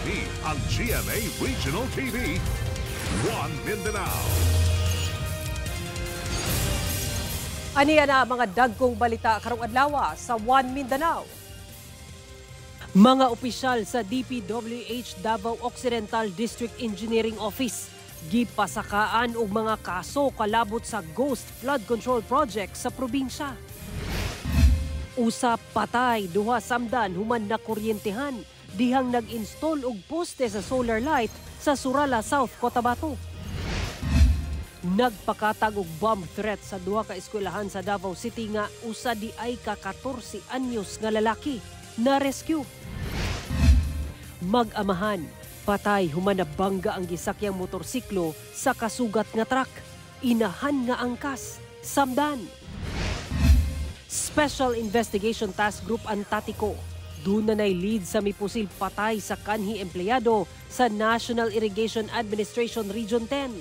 Kini ang GMA Regional TV, One Mindanao. Aniya na mga dagkong balita karong adlaw sa One Mindanao. Mga opisyal sa DPWH Davao Occidental District Engineering Office gipasakaan og mga kaso kalabot sa Ghost Flood Control Project sa probinsya. Usap patay duha samdan human na kuryentehan dihang nag-install og poste sa solar light sa Surala South, Cotabato. Nagpakatag og bomb threat sa duha ka eskwelahan sa Davao City nga usa di ay ka 14 anyos nga lalaki na rescue. Mag-amahan, patay human na bangga ang gisakyang motorsiklo sa kasugat nga truck. Inahan nga angkas, samdan. Special Investigation Task Group Antatiko doon na lead sa mipusil patay sa kanhi empleyado sa National Irrigation Administration Region 10.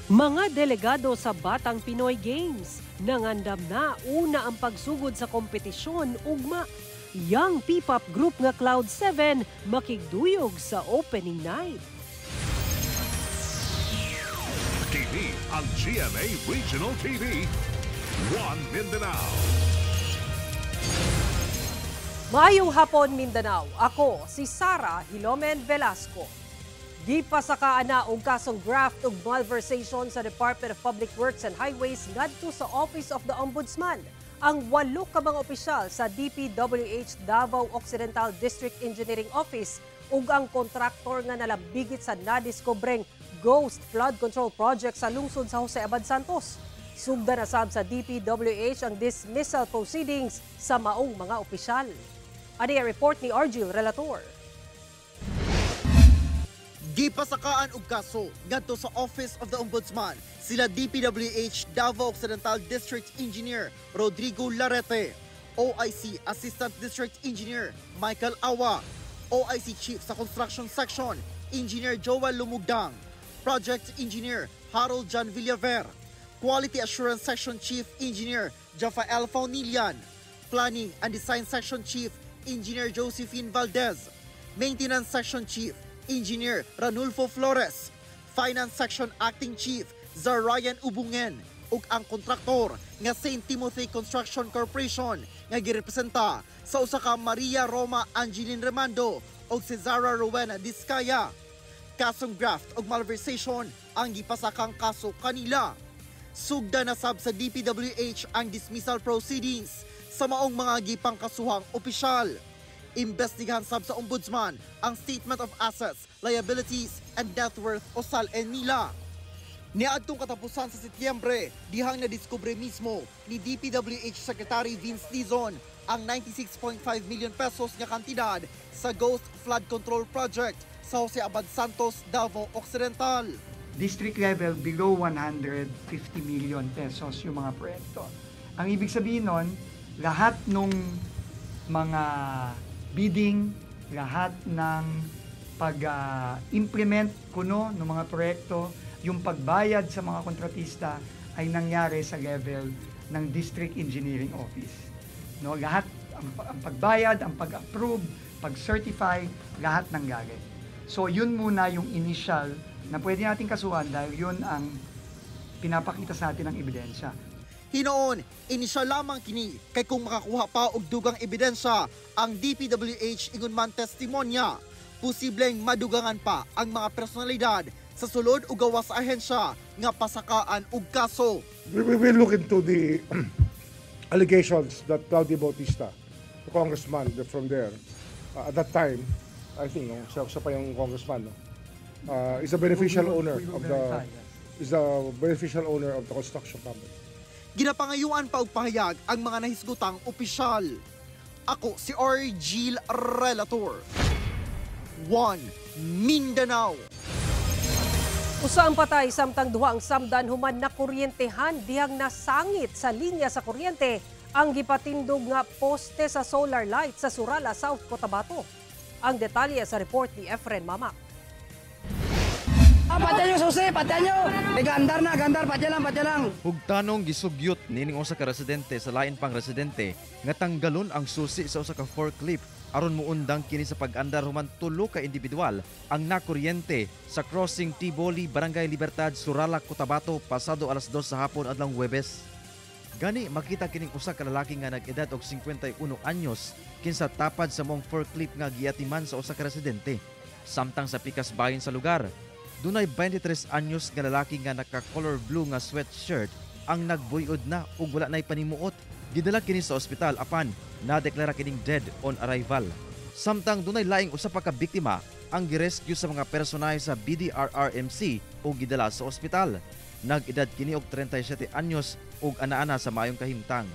Mga delegado sa Batang Pinoy Games, nangandam na una ang pagsugod sa kompetisyon ugma. Young P-pop group nga Cloud7 makigduyog sa opening night. Kini ang GMA Regional TV, One Mindanao. Maayong hapon Mindanao, ako si Sara Hilomen Velasco. Gipasakaan na og kasong graft ug malversation sa Department of Public Works and Highways ngadto sa Office of the Ombudsman. Ang 8 ka mga opisyal sa DPWH Davao Occidental District Engineering Office ug ang kontraktor nga nalambigit sa nadiskubreng Ghost Flood Control Project sa lungsod sa Jose Abad Santos. Sugda na sab sa DPWH ang dismissal proceedings sa maong mga opisyal. Ani ang report ni Argil Relator. Gipasakaan og kaso ngadto sa Office of the Ombudsman sila DPWH Davao Occidental District Engineer Rodrigo Larete, OIC Assistant District Engineer Michael Awa, OIC Chief sa Construction Section Engineer Joel Lumugdang, Project Engineer Harold John Villaver, Quality Assurance Section Chief Engineer Jafael Faunilian, Planning and Design Section Chief Engineer Josephine Valdez, Maintenance Section Chief Engineer Ranulfo Flores, Finance Section Acting Chief Zarayan Ubungen, ug ang kontraktor nga St. Timothy Construction Corporation nga girepresenta sa usa ka Maria Roma Angeline Remando ug si Zara Rowena Discaya. Kasong graft ug malversation ang gipasakang kaso kanila. Sugda na sab sa DPWH ang dismissal proceedings sa maong mga gipangkasuhang opisyal. Imbestigahan sab sa Ombudsman ang Statement of Assets, Liabilities, and Net Worth o SALN nila. Niadtong katapusan sa Setyembre, dihang nadiskubre mismo ni DPWH Secretary Vince Dizon ang 96.5 million pesos nga kantidad sa Ghost Flood Control Project sa Jose Abad Santos, Davao Occidental. District level below 150 million pesos yung mga proyekto. Ang ibig sabihin nun, lahat nung mga bidding, lahat ng pag-implement kuno ng mga proyekto, yung pagbayad sa mga kontratista ay nangyari sa level ng District Engineering Office. No, lahat ang pagbayad, ang pag-approve, pag-certify, lahat nangyari. So yun muna yung initial na pwede nating kasuhan dahil yun ang pinapakita sa atin ng ebidensya. Hinoon, inisyal lamang kini kay kung makakuha pa og dugang ebidensya ang DPWH ingon man testimonya, posibleng madugangan pa ang mga personalidad sa sulod ug gawas sa ahensya nga pasakaan og kaso. We will look into the allegations that Claudio Bautista, the congressman from there, at that time, I think, siya pa yung congressman, is a beneficial owner of the construction company. Ginapangayuan pa og pahayag ang mga nahisgutang opisyal. Ako si Argil Relator. One Mindanao. Usa ang patay samtang duha ang samdan human na kuryentehan dihang nasangit sa linya sa kuryente ang gipatindog nga poste sa solar light sa Surala South, Cotabato. Ang detalye sa report ni Efren Mamak. Patya nyo susi, patya nyo. Gandar, patya lang. Hugtanong gisugyot nining usa ka residente sa lain pang residente nga tanggalon ang susi sa usa ka forklift aron muundang kini sa pag-andar human tulo ka individual ang nakuryente sa crossing Tiboli, Barangay Libertad, Surala, Cotabato pasado alas 2 sa hapon adlong Huwebes. Gani makita kining usa ka lalaki nga nag-edad og 51 anyos kinsa tapad sa mong forklift nga giatiman sa usa ka residente. Samtang sa pikas bahin sa lugar, dunay 23 anyos nga lalaki nga naka-color blue nga sweatshirt ang nagbuyod na ug wala nay panimuot. Gidala kini sa ospital apan nadeklara kining dead on arrival. Samtang dunay laing usa pa ka biktima ang girescue sa mga personahe sa BDRRMC ug gidala sa ospital. Nag-edad kini og 37 anyos ug ana-ana sa maayong kahimtang.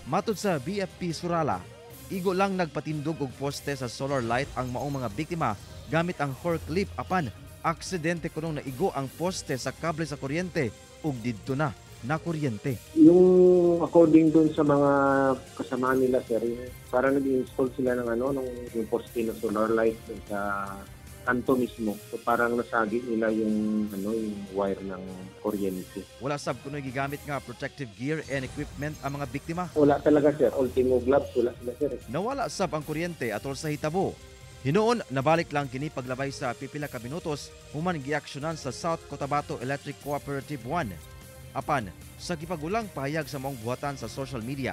Matud sa BFP Surala, igo lang nagpatindog og poste sa solar light ang maong mga biktima gamit ang forklift apan aksidente kunong naigo ang poste sa kable sa kuryente ug didto na kuryente. Yung according dun sa mga kasama nila sir, para nag-install sila ng yung poste ng solar light dun sa kanto mismo. So parang nasagi nila yung wire ng kuryente. Wala sab kunoy gigamit nga protective gear and equipment ang mga biktima. Wala talaga sir, ultimo gloves wala sila sir. Nawala sab ang kuryente atol sa hitabo. Hinoon nabalik lang kini paglabay sa pipila ka minutos human giaksyonan sa South Cotabato Electric Cooperative 1. Apan sa gipagulang pahayag sa maong buhatan sa social media,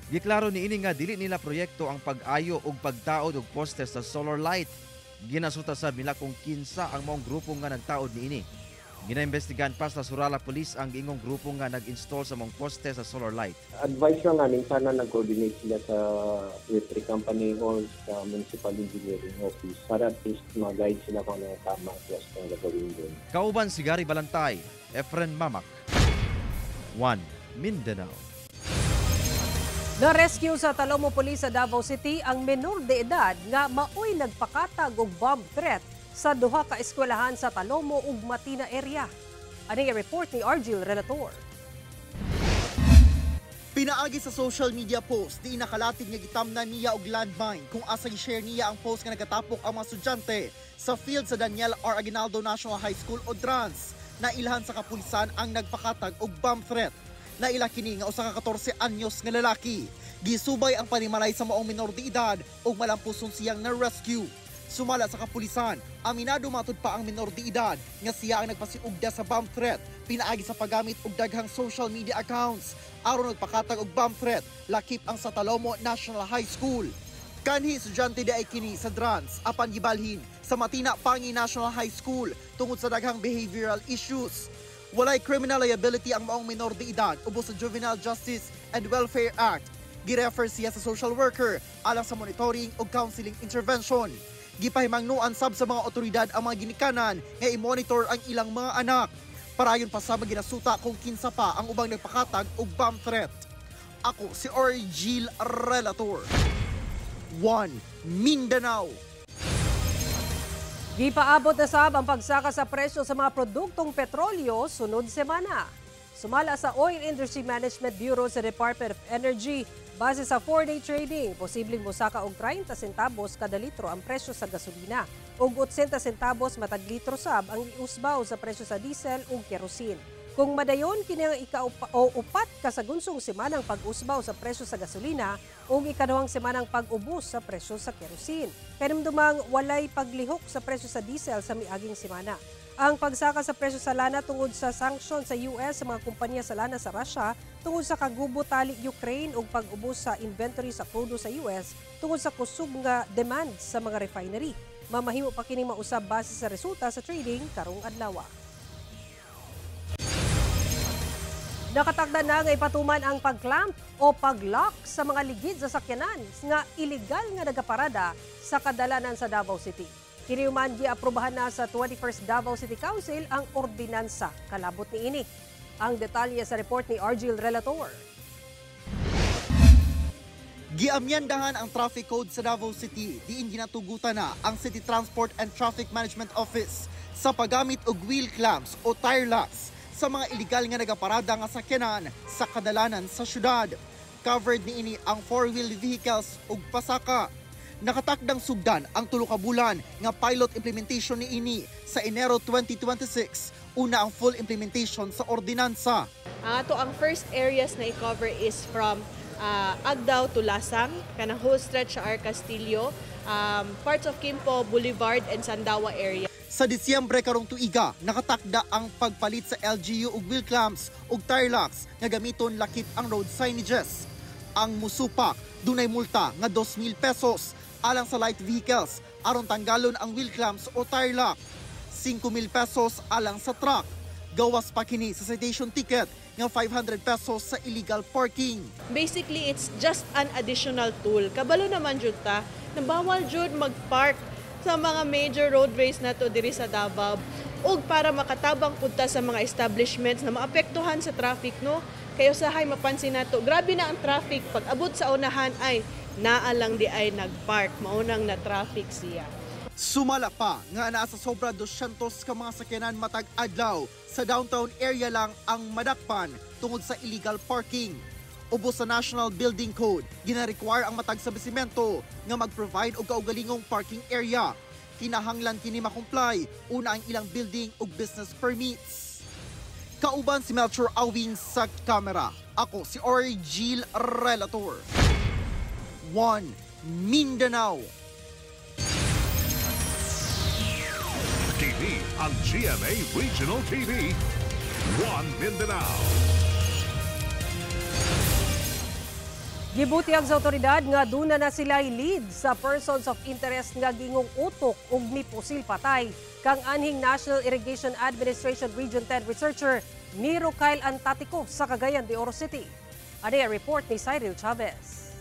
giklaro niini nga dili nila proyekto ang pag-ayo ug pagtaod og poste sa solar light. Ginasuta sa nila kung kinsa ang maong grupo nga nagtaod niini. Ginaimbestigahan pa sa Surala Police ang giingong grupo nga nag-install sa maong poste sa solar light. Advice lang namin sana nag-coordinate sila sa electric company o sa municipal engineering office para at least mag-guide sila kung ano tama plus ang gagawin doon. Kauban si Gary Balantay, Efren Mamak, 1 Mindanao. Na-rescue sa Talomo Police sa Davao City ang menor de edad nga maoy nagpakatag og bomb threat sa duha ka eskwelahan sa Talomo ug Matina area. Aning report ni Argil Relator. Pinaagi sa social media post, di nakalatig nga gitamnan niya og landmine kung asa gi-share niya ang post nga nagatapok ang mga estudyante sa field sa Daniel R. Aguinaldo National High School o DRANS. Nailhan sa kapulisan ang nagpakatag og bomb threat. Naila kini nga usa ka 14 anyos nga lalaki. Gisubay ang panimalay sa maong minor de edad ug malampuson siyang na-rescue. Sumala sa kapulisan, aminado matud pa ang minor de edad nga siya ang nagpasiugda sa bomb threat. Pinaagi sa paggamit og daghang social media accounts aron nagpakatag og bomb threat lakip ang sa Talomo National High School. Kanhi estudyante di ay kini sa DRANS apan gibalhin sa Matina Pangi National High School tungod sa daghang behavioral issues. Walay criminal liability ang maong minor de edad ubos sa Juvenile Justice and Welfare Act. Girefer siya sa social worker alang sa monitoring o counseling intervention. Gipahimangnuan sab sa mga otoridad ang mga ginikanan nga i-monitor ang ilang mga anak. Parayon pa sa ginasuta kung kinsa pa ang ubang nagpakatag og bomb threat. Ako si Argil Relator. 1 Mindanao. Gipaabot na sab ang pagsaka sa presyo sa mga produktong petrolyo sunod semana. Sumala sa Oil Industry Management Bureau sa Department of Energy, base sa 4-day trading, posibleng mosaka og 30 centavos kada litro ang presyo sa gasolina ug 80 centavos matag litro sab ang iusbaw sa presyo sa diesel ug kerosene. Kung madayon kini ang upat ka sa gunsong semanang pag-usbaw sa presyo sa gasolina ug ikaduhang semanang pag-ubos sa presyo sa kerosene. Kanumdumang walay paglihok sa presyo sa diesel sa miaging semana. Ang pagsaka sa presyo sa lana tungod sa sanksyon sa US sa mga kumpanya sa lana sa Russia tungod sa kagubo tali Ukraine ug pag-ubos sa inventory sa crudo sa US tungod sa kusog nga demand sa mga refinery. Mamahimo pa kining mausab base sa resulta sa trading karong adlaw. Nakatagda na nga ipatuman ang pag-clamp o pag-lock sa mga ligid sa sakyanan nga illegal nga nagaparada sa kadalanan sa Davao City. Kini man giaprobahan na sa 21st Davao City Council ang ordinansa kalabot niini. Ang detalye sa report ni Argil Relator. Giamyandahan ang traffic code sa Davao City, diin ginatugutan na ang City Transport and Traffic Management Office sa paggamit og wheel clamps o tire locks sa mga illegal nga nagaparada nga sakyanan sa kadalanan sa syudad. Covered niini ang 4-wheel vehicles ug pasaka. Nakatakdang sugdan ang tulo ka bulan nga pilot implementation ni ini sa Enero 2026. Una ang full implementation sa ordinansa. Ang first areas na i-cover is from Agdao to Lasang, kanang whole stretch sa Castillo, parts of Quimpo, Boulevard, and Sandawa area. Sa Disyembre karong tuiga, nakatakda ang pagpalit sa LGU ug wheel clamps ug tire locks nga gamiton lakip ang road signages. Ang musupak, dunay multa nga 2,000 pesos alang sa light vehicles aron tanggalon ang wheel clamps o tire lock. 5,000 pesos alang sa truck. Gawas pa kini sa citation ticket nga 500 pesos sa illegal parking. Basically, it's just an additional tool. Kabalo naman jud ta, na bawal jud mag-park sa mga major roadways na to diri sa Davao ug para makatabang punta sa mga establishments na maapektuhan sa traffic, no? Kayo sahay mapansin nato, grabe na ang traffic pag abot sa unahan ay naalang di ay nagpark, maunang na traffic siya. Sumala pa nga naa sa sobra 200 ka mga sakyanan matag adlaw sa downtown area lang ang madakpan tungod sa illegal parking. Ubos sa National Building Code, gina-require ang matag establishmento nga mag-provide og kaugalingong parking area. Kinahanglan kini makomply una ang ilang building ug business permits. Kauban si Melchor Awing sa kamera. Ako si Orgil Relator. 1 Mindanao. TV ang GMA Regional TV. 1 Mindanao. Gibuti ang sa otoridad nga duna na sila lead sa persons of interest nga gingong utok ug mipusil patay kang anhing National Irrigation Administration Region 10 researcher Niro Kyle Antatico sa Cagayan de Oro City. Ano ang report ni Cyril Chavez.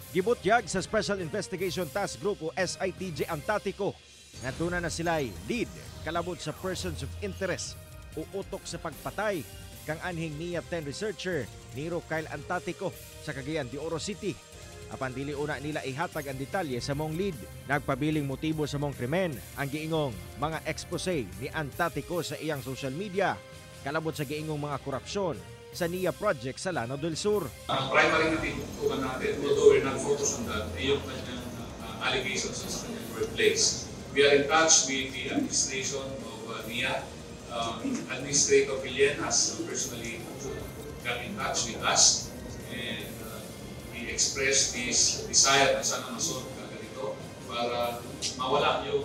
Gibutyag sa Special Investigation Task Group o SITG Antatico nga duna na sila lead kalabot sa persons of interest o utok sa pagpatay kang anhing NIA 10 researcher Niro Kyle Antatico sa Cagayan de Oro City. Apan dili una nila ihatag ang detalye sa mong lead. Nagpabiling motibo sa mong krimen ang giingong mga expose ni Antatico sa iyang social media kalabot sa giingong mga korupsyon sa NIA project sa Lanao del Sur. Ang primary na tinutukan natin, although we're not focused on that, ay yung kanyang allegations sa kanyang workplace. We are in touch with the administration of NIA. Administrator Villen has personally got in touch with us and he expressed his desire na sana masolve ka ganito para mawala yung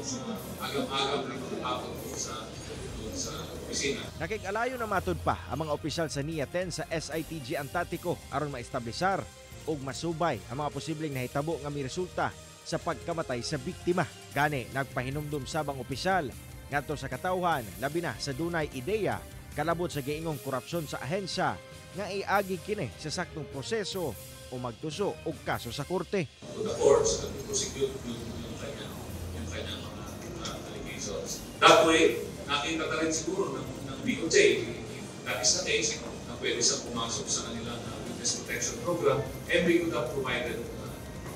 agam-agam na pagkakapot sa opisina. Nakikalayo na matud pa ang mga opisyal sa NIA 10 sa SITG Antatico aron maestablisar ug masubay ang mga posibleng nahitabo nga miresulta sa pagkamatay sa biktima. Gani nagpahinumdum sabang opisyal ngadto sa katawhan labi na sa dunay ideya kalabot sa giingong korupsyon sa ahensya nga iagi kini sa saktong proseso o magtuso og kaso sa korte. To the courts to prosecute yung kanyang mga allegations. That way, nakita na rin siguro ng DOJ, if that is the case, na pwede siyang pumasok sa kanilang witness protection program and we could have provided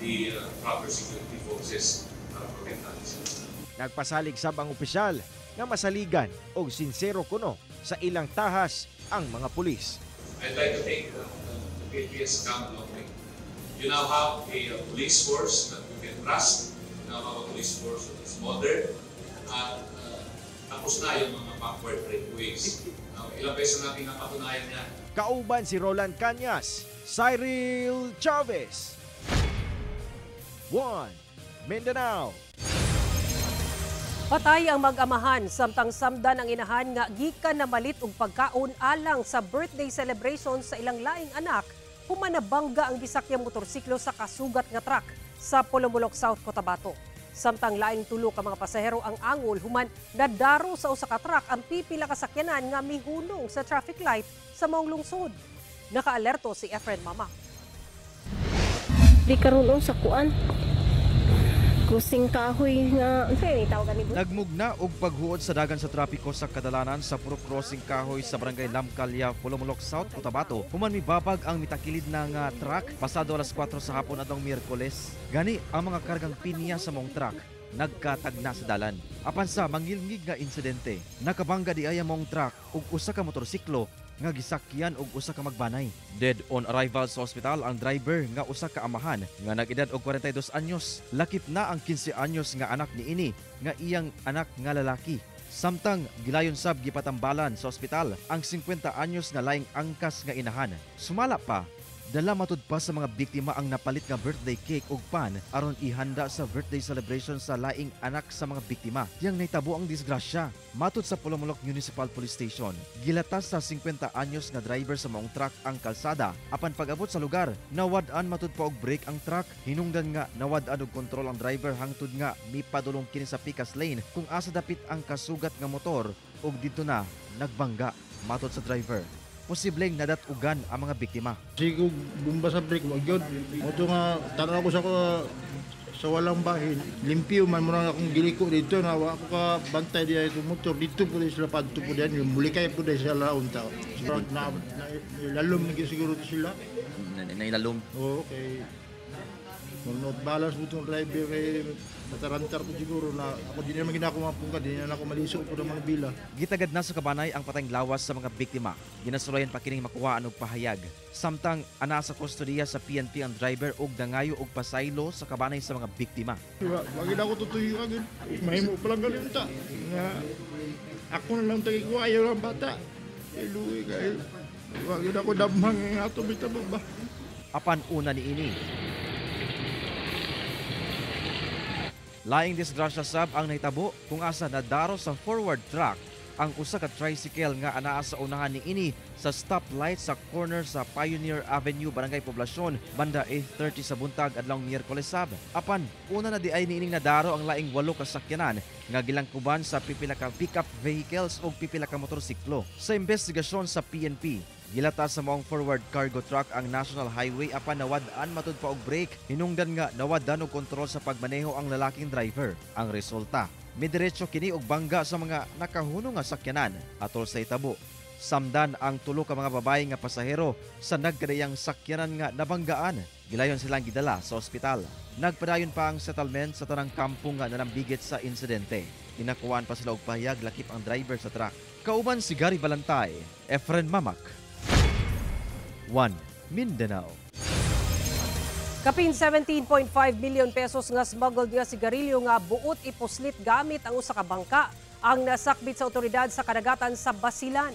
the proper security forces para protektahan sila. Nagpasalig sab ang opisyal nga masaligan og sincero kuno sa ilang tahas ang mga pulis. I'd like to thank the PPS come along way. You now have a police force that you can trust. You now have a police force that is modern at tapos na yung mga backward breakaways. Ilang beses natin napatunayan yan. Kauban si Roland Cañas, Cyril Chavez. 1 Mindanao. Patay ang mag-amahan samtang samdan ang inahan nga gikan na malit og pagkaon alang sa birthday celebration sa ilang laing anak human nabangga ang gisakyang motorsiklo sa kasugat nga truck sa Polomolok South, Cotabato. Samtang laing tulo ka mga pasahero ang angol human nadaro sa usa ka truck ang pipila ka sakyanan nga mihunong sa traffic light sa maong lungsod. Nakaalerto si Efren Mama. Di karon sa kuan. Kusing kahoy nga Nagmugna og paghuod sa dagan sa trapiko sa kadalanan sa puro crossing kahoy sa barangay Lamcalya, Polomolok South, Cotabato. Human mibabag ang mitakilid na nga truck pasado alas 4 sa hapon adtong Miyerkules. Gani ang mga kargang pinya sa mong truck nagkatagna sa dalan. Apan sa mangilngig nga insidente, nakabangga di ay mong truck ug usa ka motorsiklo nga gisakyan og usa ka magbanay. Dead on arrival sa ospital ang driver nga usa ka amahan nga nag-edad og 42 anyos. Lakip na ang 15 anyos nga anak niini nga iyang anak nga lalaki. Samtang gilayon sab gipatambalan sa ospital ang 50 anyos nga laing angkas nga inahan. Sumala pa, dala matud pa sa mga biktima ang napalit nga birthday cake ug pan aron ihanda sa birthday celebration sa laing anak sa mga biktima. Yang nahitabo ang disgrasya. Matud sa Polomolok Municipal Police Station, gilatas sa 50 anyos nga driver sa maong truck ang kalsada. Apan pag-abot sa lugar, nawad-an matud pa og brake ang truck. Hinungdan nga nawad-an og kontrol ang driver hangtod nga mipadulong kini sa pikas lane kung asa dapit ang kasugat nga motor ug didto na nagbangga. Matud sa driver, posibleng nadatugan ang mga biktima. Sigog bumba sa brake, wag yun. Ito nga, tanaw ko sa walang bahin. Limpyo man mo na akong giliko dito. Nawa ako ka bantay diya itong motor. Dito po din sila padto po diyan. Mulikay po din sila laon tao. Lalom na siguro sila. Nailalom? Oo, okay. Mag-not balance po itong driver kay matarantar po siguro na ako din naman ginako mapungka, din na ako maliso po ng mga bila. Gitagad na sa kabanay ang patayng lawas sa mga biktima. Ginasulayan pa kining makuhaan og pahayag. Samtang ana sa kustodiya sa PNP ang driver og dangayo og pasaylo sa kabanay sa mga biktima. Wag na ako tutuyo agad. Mahimo pa lang galing ta. Nga ako na lang tagi ko ayaw lang bata. Luwi kayo. Wag na ako damhang nga ato bitabog ba. Apan una ni ini, laing disgrasya sab ang nahitabo kung asa nadaro sa forward track ang usa ka tricycle nga anaa sa unahan niini sa stoplight sa corner sa Pioneer Avenue, Barangay Poblasyon, banda 8:30 sa buntag adlawng Miyerkules sab. Apan una na di ay niining nadaro ang laing 8 ka sakyanan nga gilangkuban sa pipila ka pickup vehicles ug pipila ka motorsiklo. Sa investigasyon sa PNP, gilata sa maong forward cargo truck ang National Highway apan nawad-an matud pa og brake. Hinungdan nga nawad-an og kontrol sa pagmaneho ang lalaking driver. Ang resulta, midiretso kini og bangga sa mga nakahunong nga sakyanan. Atol sa itabo, samdan ang tulo ka mga babae nga pasahero sa nagkadayang sakyanan nga nabanggaan. Gilayon silang gidala sa ospital. Nagpadayon pa ang settlement sa tanang kampong nga nanambigit sa insidente. Inakuan pa sila og pahayag lakip ang driver sa truck. Kauban si Gary Balantay, Efren Mamak, 1 Mindanao. Kapin 17.5 million pesos nga smuggled nga sigarilyo nga buot ipuslit gamit ang usa ka bangka ang nasakbit sa otoridad sa kadagatan sa Basilan.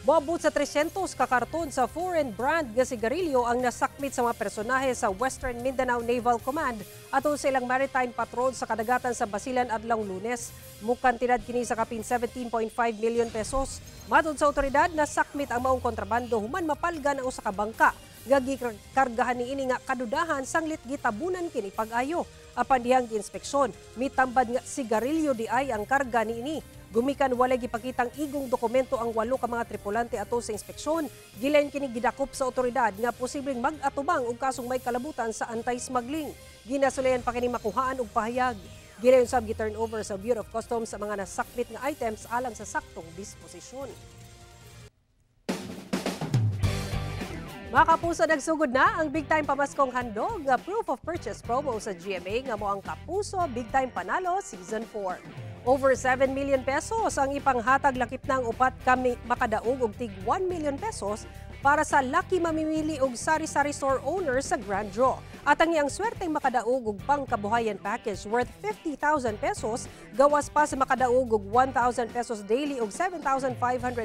Moabot sa 300 ka karton sa foreign brand nga sigarilyo ang nasakmit sa mga personahe sa Western Mindanao Naval Command aton sa ilang maritime patrol sa kadagatan sa Basilan adlawng Lunes. Mukan tinad kini sa kapin 17.5 million pesos. Matod sa otoridad, nasakmit ang maong kontrabando human mapalgan ang usa ka bangka nga gikargahan niini nga kadudahan sanglit gitabunan kini pag-ayo. Apan dihang inspeksyon, mitambad nga sigarilyo di ay ang karga niini. Gumikan walay gipakitang igong dokumento ang 8 ka mga tripulante ato sa inspeksyon. Gilayon kini gidakop sa otoridad nga posibleng mag-atubang og kasong may kalabutan sa anti-smuggling. Ginasulayan pa kini makuhaan og pahayag. Gilayon sab gi-turn over sa Bureau of Customs sa mga nasakmit nga items alang sa saktong disposisyon. Mga kapuso, nagsugod na ang big time pamaskong handog nga proof of purchase promo sa GMA nga mo ang Kapuso Big Time Panalo Season 4. Over 7 million pesos ang ipanghatag lakip ng upat kami makadaog og tig 1 million pesos para sa lucky mamimili og sari-sari store owner sa Grand Draw. At ang iyang swerteng makadaog og pangkabuhayan package worth 50,000 pesos, gawas pa sa makadaog og 1,000 pesos daily og 7,500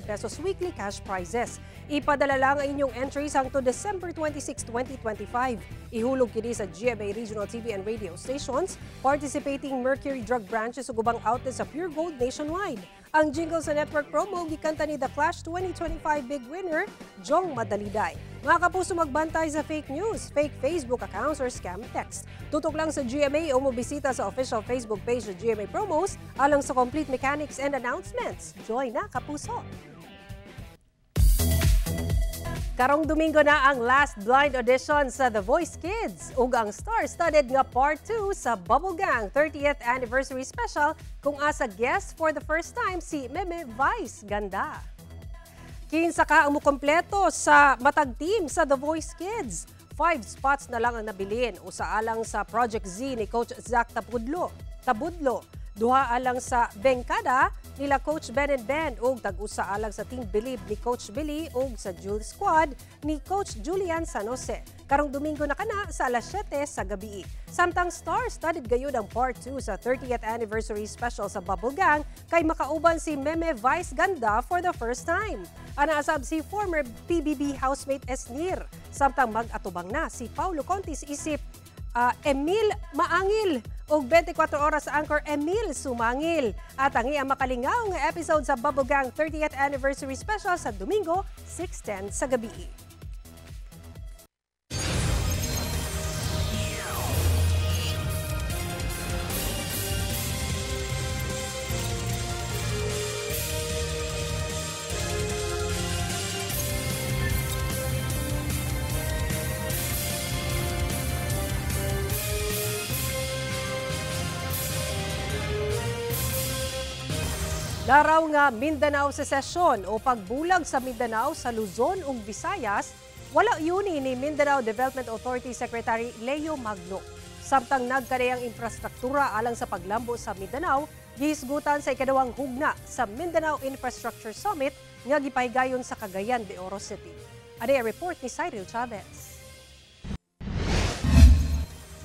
pesos weekly cash prizes. Ipadala lang ang inyong entries hangtod December 26, 2025. Ihulog kini sa GMA Regional TV and Radio stations, participating Mercury Drug branches ug ubang outlets sa Pure Gold nationwide. Ang jingle sa network promo gikanta ni The Clash 2025 big winner, Jong Madaliday. Mga kapuso, magbantay sa fake news, fake Facebook accounts or scam text. Tutok lang sa GMA o mobisita sa official Facebook page ng GMA Promos alang sa complete mechanics and announcements. Join na, kapuso! Karong Domingo na ang last blind audition sa The Voice Kids ug ang star-studded nga part 2 sa Bubble Gang 30th Anniversary Special kung asa guest for the first time si Meme Vice Ganda. Kinsa ka ang mukompleto sa matag team sa The Voice Kids. 5 spots na lang ang nabilin usa alang sa Project Z ni Coach Zach Tabudlo. Duha alang sa bengkada nila Coach Ben and Ben ug tag-usa alang sa Team Believe ni Coach Billy ug sa Jules Squad ni Coach Julian San Jose. Karong Domingo na kana sa alas 7 sa gabi. Samtang star-studded gayud ang Part 2 sa 30th anniversary special sa Bubble Gang kay makauban si Meme Vice Ganda for the first time. Anaasab si former PBB housemate Esnir. Samtang mag-atubang na si Paulo Contis isip Emil Maangil ug 24 oras sa anchor Emil Sumangil. At ang iyang makalingaw nga episode sa Bubble Gang 30th anniversary special sa Domingo 6:10 sa gabi. Laraw nga Mindanao Secession o pagbulag sa Mindanao sa Luzon ug Visayas, wala yuni ni Mindanao Development Authority Secretary Leo Magno. Samtang nagkareyang infrastruktura alang sa paglambo sa Mindanao, gihisgutan sa ikadawang hugna sa Mindanao Infrastructure Summit nga gipahigayon sa Cagayan de Oro City. Ada report ni Cyril Chavez.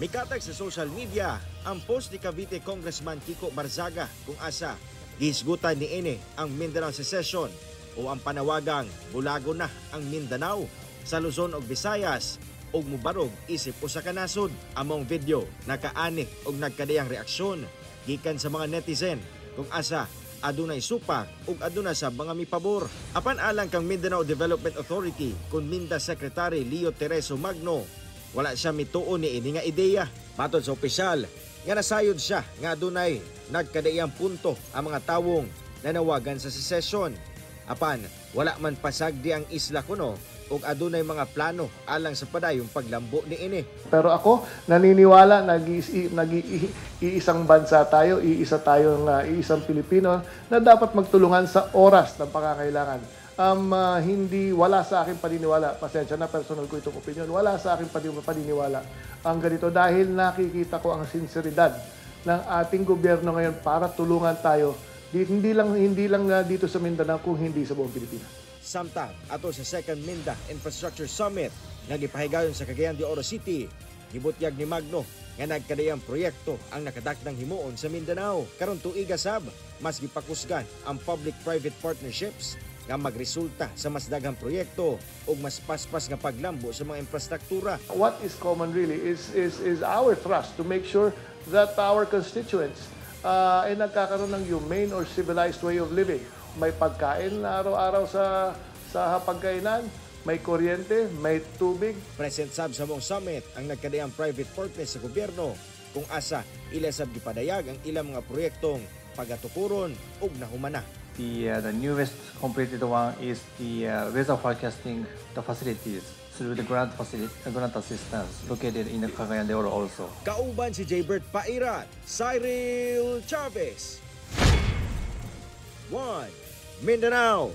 Mikatag sa social media ang post ni Cavite Congressman Kiko Barzaga kung asa gihisgutan ni Ine ang Mindanao Secession o ang panawagang bulago na ang Mindanao sa Luzon ug Visayas ug mubarog isip usa ka nasod. Among video nakaani og nagkadayang reaksyon gikan sa mga netizen kung asa adunay supak ug aduna sa mga mipabor. Apan alang kang Mindanao Development Authority kun Minda Secretary Leo Tereso Magno, wala siya mituon ni ini nga ideya. Matod sa opisyal nga nasayod siya nga adunay nagkadayang punto ang mga tawong nanawagan sa secession. Apan wala man pasagdi ang isla kuno ug adunay mga plano alang sa padayong paglambo ni ini. Pero ako naniniwala nag-iisang bansa tayo, iisang Pilipino na dapat magtulungan sa oras ng pangangailangan. Hindi wala sa akin paniniwala, pasensya na personal ko itong opinion, wala sa akin paniniwala ang ganito dahil nakikita ko ang sinseridad ng ating gobyerno ngayon para tulungan tayo, hindi lang dito sa Mindanao kung hindi sa buong Pilipinas. Samtang ato sa Second Minda Infrastructure Summit nga gipahigayon sa Cagayan de Oro City, gibutyag ni Magno nga nagkadayang proyekto ang nakadakdang himuon sa Mindanao. Karon tuiga sab mas gipakusgan ang public-private partnerships nga magresulta sa mas daghang proyekto ug mas paspas nga paglambo sa mga infrastruktura. What is common really is our thrust to make sure that our constituents ay nagkakaroon ng humane or civilized way of living. May pagkain na araw-araw sa hapagkainan, may kuryente, may tubig. Present sab sa mong summit ang nagkadayang private partners sa gobyerno kung asa ila sab gipadayag ang ilang mga proyektong pagatukuron ug nahumana. The newest completed one is the weather forecasting the facilities through the grant assistance located in the Cagayan de Oro also. Kauban si Jaybert Pairat, Cyril Chavez. 1 Mindanao.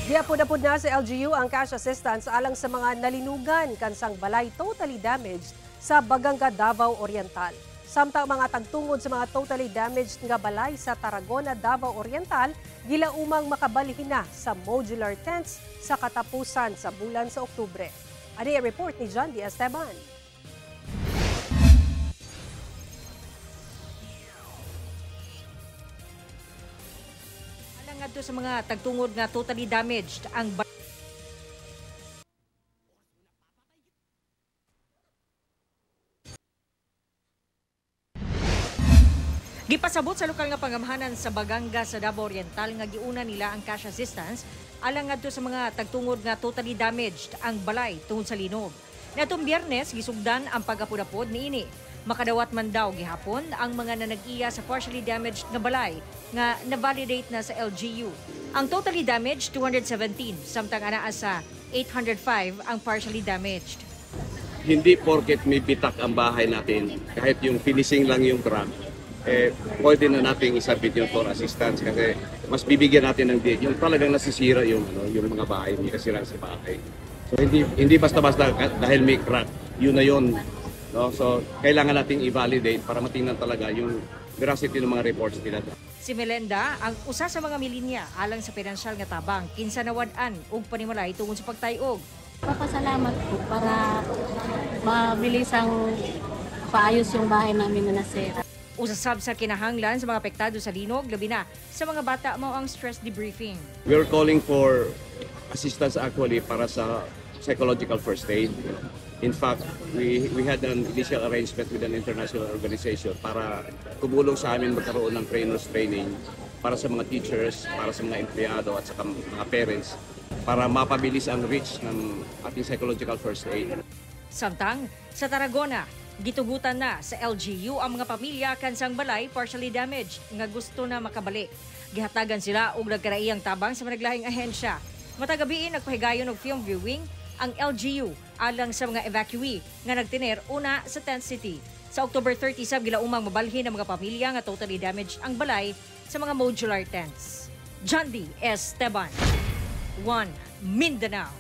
Giapod-apod na sa LGU ang cash assistance alang sa mga nalinugan kansang balay totally damaged sa Baganga, Davao Oriental. Samtang mga tagtungod sa mga totally damaged nga balay sa Tarragona, Davao Oriental, gilaumang makabalhin na sa modular tents sa katapusan sa bulan sa Oktubre. Ano yung report ni John D. Esteban? Alang nga sa mga tagtungod nga totally damaged ang gipasabot sa lokal nga pangamahanan sa Baganga sa Davao Oriental nga giuna nila ang cash assistance alang ngadto sa mga tagtungod nga totally damaged ang balay tungod sa linog. Natong Biyernes gisugdan ang pagapod-apod niini. Makadawat man daw gihapon ang mga nanag-iya sa partially damaged nga balay nga na-validate na sa LGU. Ang totally damaged 217 samtang anaa sa 805 ang partially damaged. Hindi porket may bitak ang bahay natin, kahit yung finishing lang yung crack, pwede na natin isabit yung for assistance kasi mas bibigyan natin ng date yung talagang nasisira yung mga bahay, hindi kasira sa bahay. So hindi basta-basta dahil may crack, yun na yun, No? So, kailangan nating i-validate para matingnan talaga yung veracity ng mga reports nila. Si Melenda ang usa sa mga milinya alang sa pinansyal nga tabang kinsa nawad-an og panimalay tungod sa pagtayog. Papasalamat po para mabilis ang paayos yung bahay namin na nasira. Usasab sa kinahanglan sa mga apektado sa linog, labi na sa mga bata mao ang stress debriefing. We're calling for assistance actually para sa psychological first aid. In fact, we had an initial arrangement with an international organization para tumulong sa amin magkaroon ng trainers training para sa mga teachers, para sa mga empleyado at sa mga parents para mapabilis ang reach ng ating psychological first aid. Samtang sa Tarragona, gitugutan na sa LGU ang mga pamilya kansang balay partially damaged nga gusto na makabalik. Gihatagan sila og nagkaraiyang tabang sa managlahing ahensya. Matagabiin nagpahigayon og film viewing ang LGU alang sa mga evacuee nga nagtiner una sa tent city. Sa October 30 sab gilaumang mabalhin ang mga pamilya nga totally damaged ang balay sa mga modular tents. John D. Esteban, 1 Mindanao.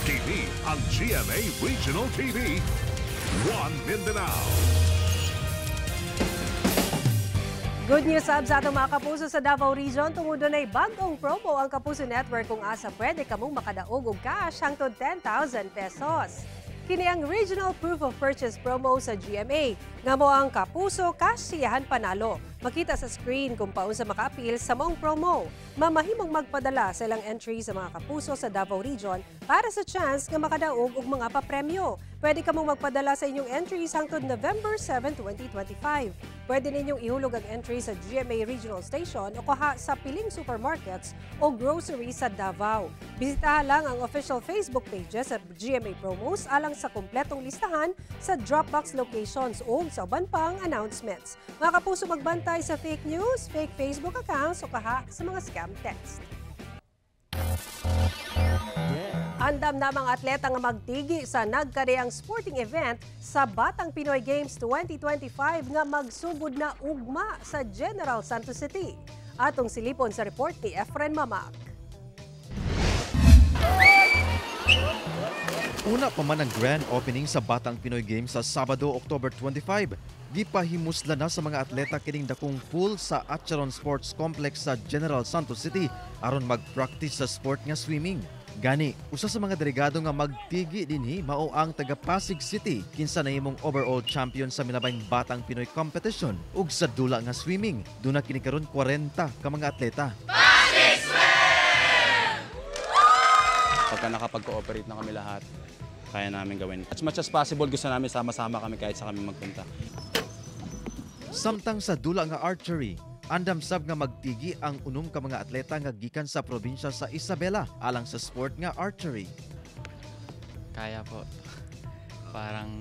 TV ang GMA Regional TV, 1 Mindanao. Good news sab sa atong mga kapuso sa Davao Region tungod dunay bag-ong promo ang Kapuso Network kung asa pwede kamong makadaog og cash hangtod 10,000 pesos. Kini ang Regional Proof of Purchase promo sa GMA nga mo ang Kapuso Kasiyahan Panalo. Makita sa screen kung paunsa maka-appeal sa mong promo. Mamahimong magpadala sa ilang entry sa mga kapuso sa Davao Region para sa chance nga makadaog og mga papremyo. Pwede ka mong magpadala sa inyong entries hangtod November 7, 2025. Pwede ninyong ihulog ang entry sa GMA Regional Station o kuha sa piling supermarkets o grocery sa Davao. Bisitahan lang ang official Facebook pages at GMA Promos alang sa kumpletong listahan sa Dropbox locations o sa uban pang announcements. Mga kapuso, magbantay sa fake news, fake Facebook accounts o kaha sa mga scam text. Andam na mga atleta nga magtigi sa nagkariang sporting event sa Batang Pinoy Games 2025 nga magsugod na ugma sa General Santos City. Atong silipon sa report ni Efren Mamak. Una pa man ang grand opening sa Batang Pinoy Games sa Sabado, October 25. Gipahimusla na sa mga atleta kining dakong pool sa Acheron Sports Complex sa General Santos City aron mag-practice sa sport nga swimming. Gani, usa sa mga delegado nga magtigi dinhi mao ang taga Pasig City kinsa nahimong overall champion sa minabayng Batang Pinoy competition ug sa dula nga swimming. Duna kini karon 40 ka mga atleta. Pasig Swim! Pagka nakapag-cooperate na kami lahat, kaya namin gawin. As much as possible, gusto namin sama-sama kami kahit sa kami magpunta. Samtang sa dula nga archery, andam sab nga magtigi ang unom ka mga atleta nga gikan sa probinsya sa Isabela alang sa sport nga archery. Kaya po. Parang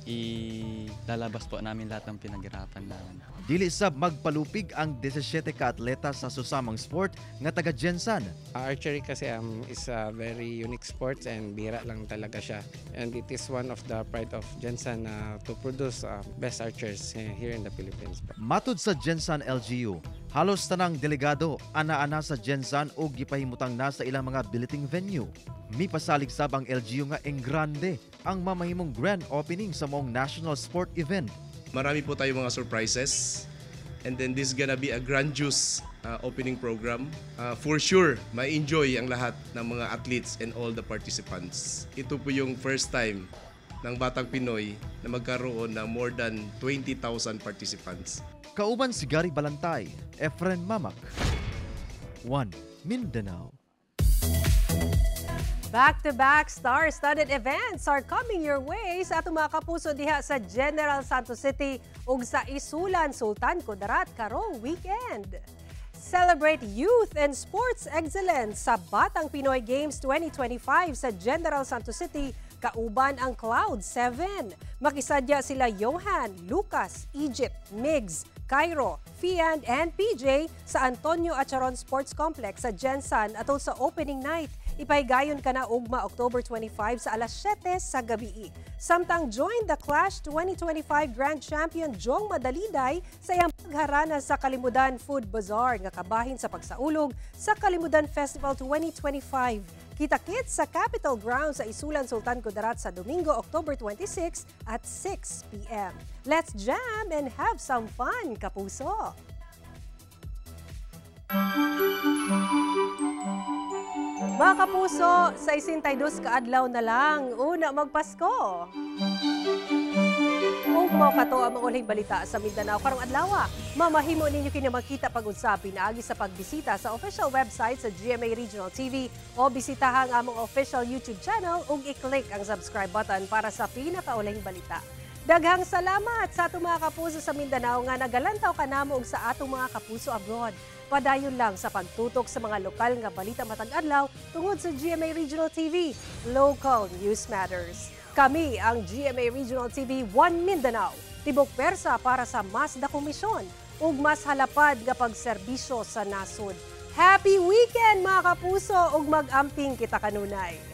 ilalabas po namin lahat ng pinaghirapan namin. Dili sab magpalupig ang 17 ka atleta sa susamang sport nga taga Gensan. Archery kasi is a very unique sport and bihira lang talaga siya. And it is one of the pride of Gensan to produce best archers here in the Philippines. Matud sa Gensan LGU, halos tanang delegado ana-ana sa Gensan o gipahimutang na sa ilang mga billeting venue. Mipasalig sab ang LGU nga engrande ang mamahimong grand opening sa mong national sport event. Marami po tayong mga surprises and then this is gonna be a grandiose opening program. For sure, ma-enjoy ang lahat ng mga athletes and all the participants. Ito po yung first time ng Batang Pinoy na magkaroon ng more than 20,000 participants. Kauban si Gary Balantay, Efren Mamak, 1 Mindanao. Back-to-back star-studded events are coming your way sa atong mga kapuso diha sa General Santos City ug sa Isulan, Sultan Kudarat karong weekend. Celebrate youth and sports excellence sa Batang Pinoy Games 2025 sa General Santos City kauban ang Cloud 7. Makisadya sila Johan, Lucas, Egypt, Migs, Cairo, Fian, and PJ sa Antonio Acharon Sports Complex sa Gensan atol sa opening night. Ipahigayon ka na ugma October 25 sa alas 7 sa gabi. Samtang join the Clash 2025 Grand Champion Jong Madaliday sa iyang pagharana sa Kalimudan Food Bazaar nga kabahin sa pagsaulog sa Kalimudan Festival 2025. Kita-kits sa Capitol Grounds sa Isulan Sultan Kudarat sa Domingo, October 26 at 6 p.m. Let's jam and have some fun, kapuso! Mga kapuso, sa 62 kaadlaw na lang, una magpasko. Kung mo kato ang mga uling balita sa Mindanao karong adlaw, mamahimo ninyo kinamakita pag-usapi na agi sa pagbisita sa official website sa GMA Regional TV o bisitahang among official YouTube channel ug i-click ang subscribe button para sa pinakauling balita. Daghang salamat sa atong mga kapuso sa Mindanao nga nagalantaw kanamo og sa atong mga kapuso abroad. Padayon lang sa pagtutok sa mga lokal nga balita matag adlaw tungod sa GMA Regional TV. Local News Matters. Kami ang GMA Regional TV 1 Mindanao. Tibok persa para sa mas dakong misyon ug mas halapad nga pagserbisyo sa nasod. Happy weekend mga kapuso ug mag-amping kita kanunay.